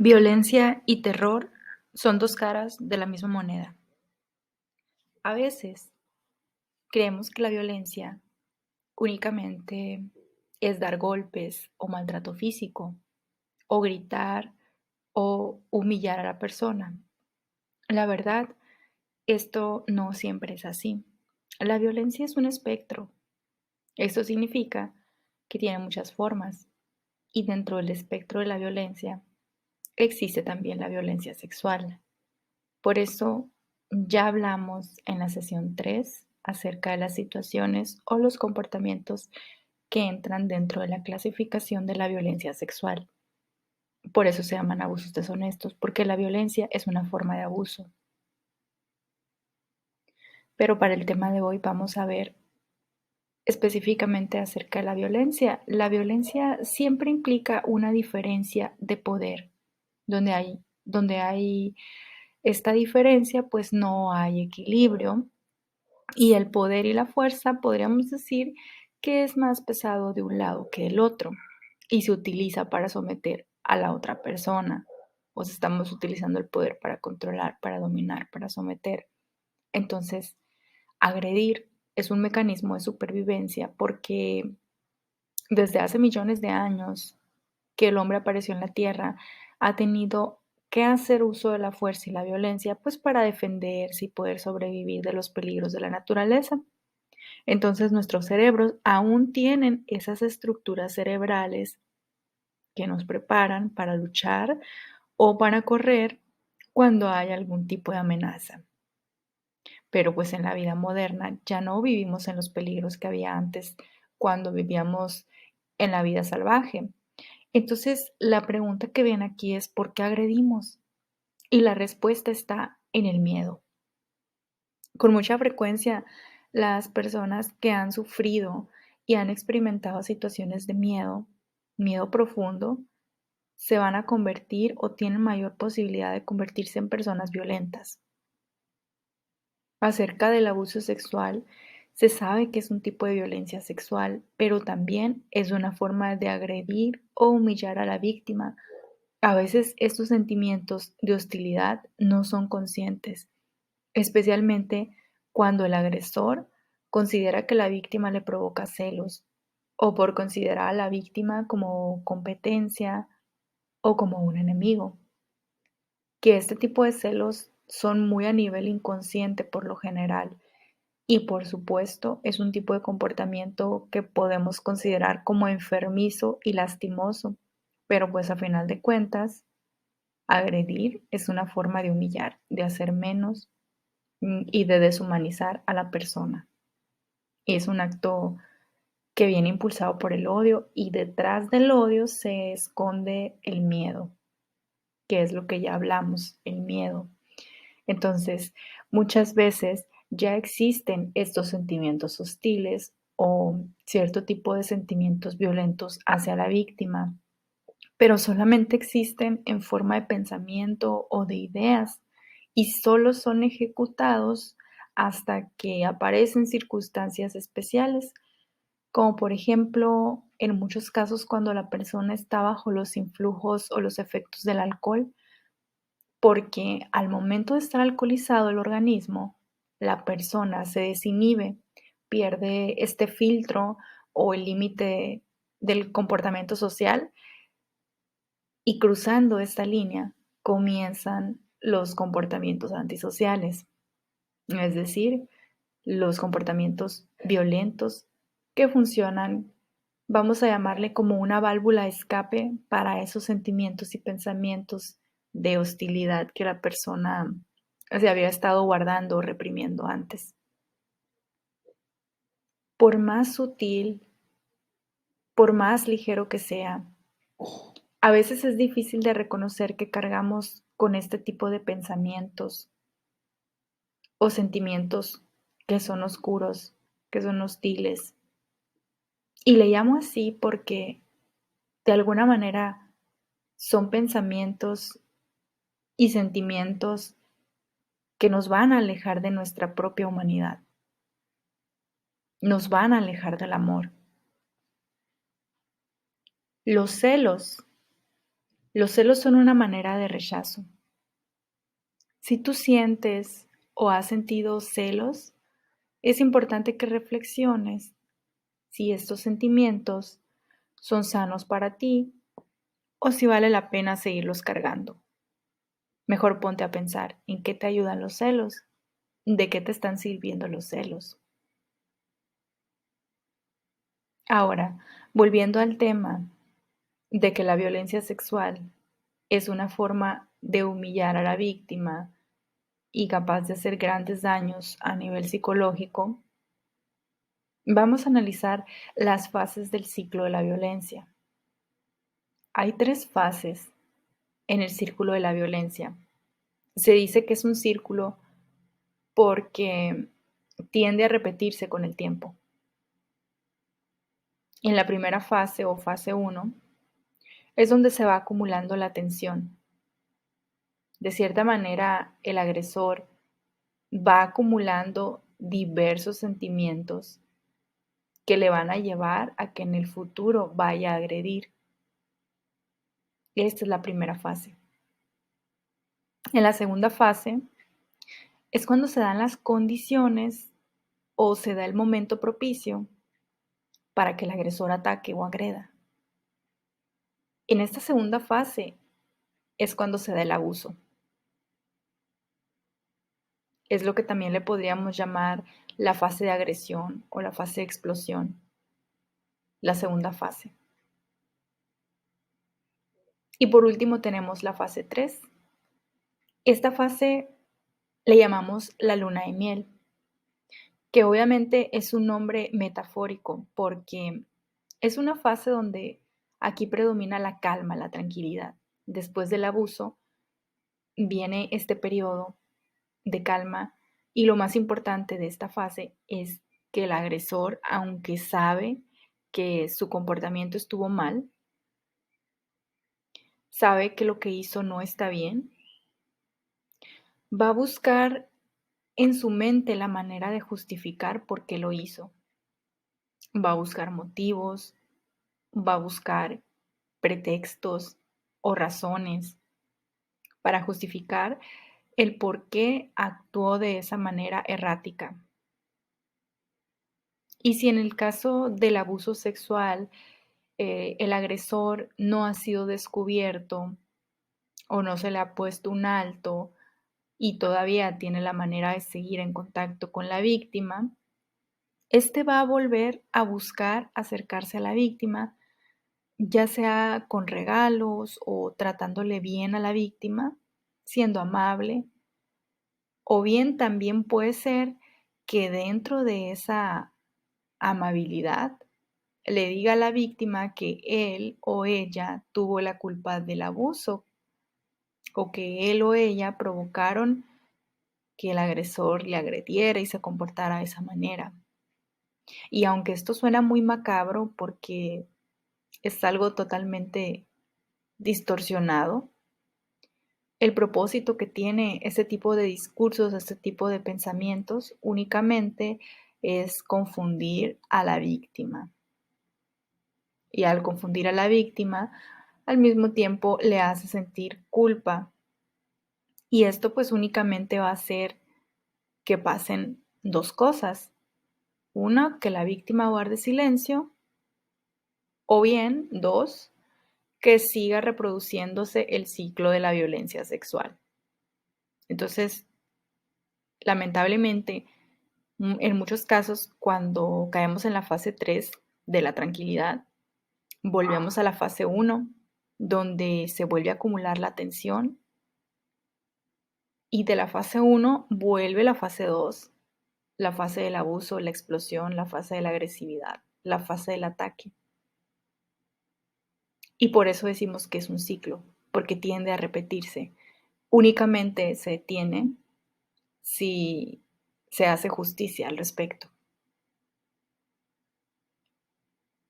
Violencia y terror son dos caras de la misma moneda. A veces creemos que la violencia únicamente es dar golpes o maltrato físico, o gritar o humillar a la persona. La verdad, esto no siempre es así. La violencia es un espectro. Esto significa que tiene muchas formas y dentro del espectro de la violencia existe también la violencia sexual. Por eso ya hablamos en la sesión 3 acerca de las situaciones o los comportamientos que entran dentro de la clasificación de la violencia sexual. Por eso se llaman abusos deshonestos, porque la violencia es una forma de abuso. Pero para el tema de hoy vamos a ver específicamente acerca de la violencia. La violencia siempre implica una diferencia de poder. Donde hay esta diferencia, pues no hay equilibrio. Y el poder y la fuerza podríamos decir que es más pesado de un lado que del otro y se utiliza para someter a la otra persona. O sea, estamos utilizando el poder para controlar, para dominar, para someter. Entonces, agredir es un mecanismo de supervivencia porque desde hace millones de años que el hombre apareció en la Tierra, ha tenido que hacer uso de la fuerza y la violencia, pues para defenderse y poder sobrevivir de los peligros de la naturaleza. Entonces nuestros cerebros aún tienen esas estructuras cerebrales que nos preparan para luchar o para correr cuando hay algún tipo de amenaza. Pero pues en la vida moderna ya no vivimos en los peligros que había antes cuando vivíamos en la vida salvaje. Entonces la pregunta que viene aquí es ¿por qué agredimos? Y la respuesta está en el miedo. Con mucha frecuencia, las personas que han sufrido y han experimentado situaciones de miedo, miedo profundo, se van a convertir o tienen mayor posibilidad de convertirse en personas violentas. Acerca del abuso sexual, se sabe que es un tipo de violencia sexual, pero también es una forma de agredir o humillar a la víctima. A veces estos sentimientos de hostilidad no son conscientes, especialmente cuando el agresor considera que la víctima le provoca celos o por considerar a la víctima como competencia o como un enemigo, que este tipo de celos son muy a nivel inconsciente por lo general y por supuesto es un tipo de comportamiento que podemos considerar como enfermizo y lastimoso, pero pues a final de cuentas, agredir es una forma de humillar, de hacer menos y de deshumanizar a la persona. Y es un acto que viene impulsado por el odio y detrás del odio se esconde el miedo, que es lo que ya hablamos, el miedo. Entonces, muchas veces ya existen estos sentimientos hostiles o cierto tipo de sentimientos violentos hacia la víctima, pero solamente existen en forma de pensamiento o de ideas y solo son ejecutados hasta que aparecen circunstancias especiales, como por ejemplo en muchos casos cuando la persona está bajo los influjos o los efectos del alcohol, porque al momento de estar alcoholizado el organismo, la persona se desinhibe, pierde este filtro o el límite del comportamiento social y cruzando esta línea comienzan los comportamientos antisociales, es decir, los comportamientos violentos que funcionan, vamos a llamarle como una válvula de escape para esos sentimientos y pensamientos de hostilidad que la persona se había estado guardando o reprimiendo antes. Por más sutil, por más ligero que sea, a veces es difícil de reconocer que cargamos con este tipo de pensamientos o sentimientos que son oscuros, que son hostiles. Y le llamo así porque de alguna manera son pensamientos y sentimientos que nos van a alejar de nuestra propia humanidad, nos van a alejar del amor. Los celos Los celos son una manera de rechazo. Si tú sientes o has sentido celos, es importante que reflexiones si estos sentimientos son sanos para ti o si vale la pena seguirlos cargando. Mejor ponte a pensar en qué te ayudan los celos, de qué te están sirviendo los celos. Ahora, volviendo al tema de que la violencia sexual es una forma de humillar a la víctima y capaz de hacer grandes daños a nivel psicológico, vamos a analizar las fases del ciclo de la violencia. Hay 3 fases en el círculo de la violencia. Se dice que es un círculo porque tiende a repetirse con el tiempo. En la primera fase o fase 1 es donde se va acumulando la tensión. De cierta manera, el agresor va acumulando diversos sentimientos que le van a llevar a que en el futuro vaya a agredir. Esta es la primera fase. En la segunda fase es cuando se dan las condiciones o se da el momento propicio para que el agresor ataque o agreda. En esta segunda fase es cuando se da el abuso. Es lo que también le podríamos llamar la fase de agresión o la fase de explosión, la segunda fase. Y por último tenemos la fase 3. Esta fase le llamamos la luna de miel, que obviamente es un nombre metafórico porque es una fase donde aquí predomina la calma, la tranquilidad. Después del abuso viene este periodo de calma y lo más importante de esta fase es que el agresor, aunque sabe que su comportamiento estuvo mal, sabe que lo que hizo no está bien, va a buscar en su mente la manera de justificar por qué lo hizo. Va a buscar motivos, va a buscar pretextos o razones para justificar el por qué actuó de esa manera errática. Y si en el caso del abuso sexual, el agresor no ha sido descubierto o no se le ha puesto un alto y todavía tiene la manera de seguir en contacto con la víctima, este va a volver a buscar acercarse a la víctima, ya sea con regalos o tratándole bien a la víctima, siendo amable, o bien también puede ser que dentro de esa amabilidad le diga a la víctima que él o ella tuvo la culpa del abuso o que él o ella provocaron que el agresor le agrediera y se comportara de esa manera. Y aunque esto suena muy macabro porque es algo totalmente distorsionado, el propósito que tiene este tipo de discursos, este tipo de pensamientos, únicamente es confundir a la víctima. Y al confundir a la víctima, al mismo tiempo le hace sentir culpa. Y esto pues únicamente va a hacer que pasen dos cosas. Una, que la víctima guarde silencio, o bien, dos, que siga reproduciéndose el ciclo de la violencia sexual. Entonces, lamentablemente, en muchos casos, cuando caemos en la fase 3 de la tranquilidad, volvemos a la fase 1, donde se vuelve a acumular la tensión, y de la fase 1 vuelve la fase 2, la fase del abuso, la explosión, la fase de la agresividad, la fase del ataque. Y por eso decimos que es un ciclo, porque tiende a repetirse. Únicamente se detiene si se hace justicia al respecto.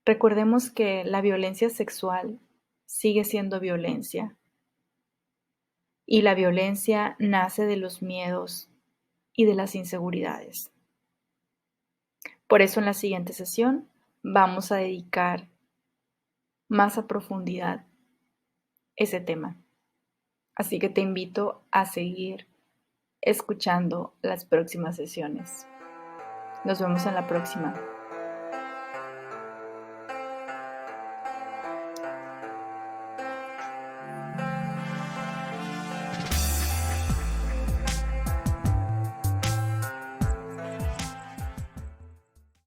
Recordemos que la violencia sexual sigue siendo violencia y la violencia nace de los miedos y de las inseguridades. Por eso en la siguiente sesión vamos a dedicar más a profundidad ese tema. Así que te invito a seguir escuchando las próximas sesiones. Nos vemos en la próxima.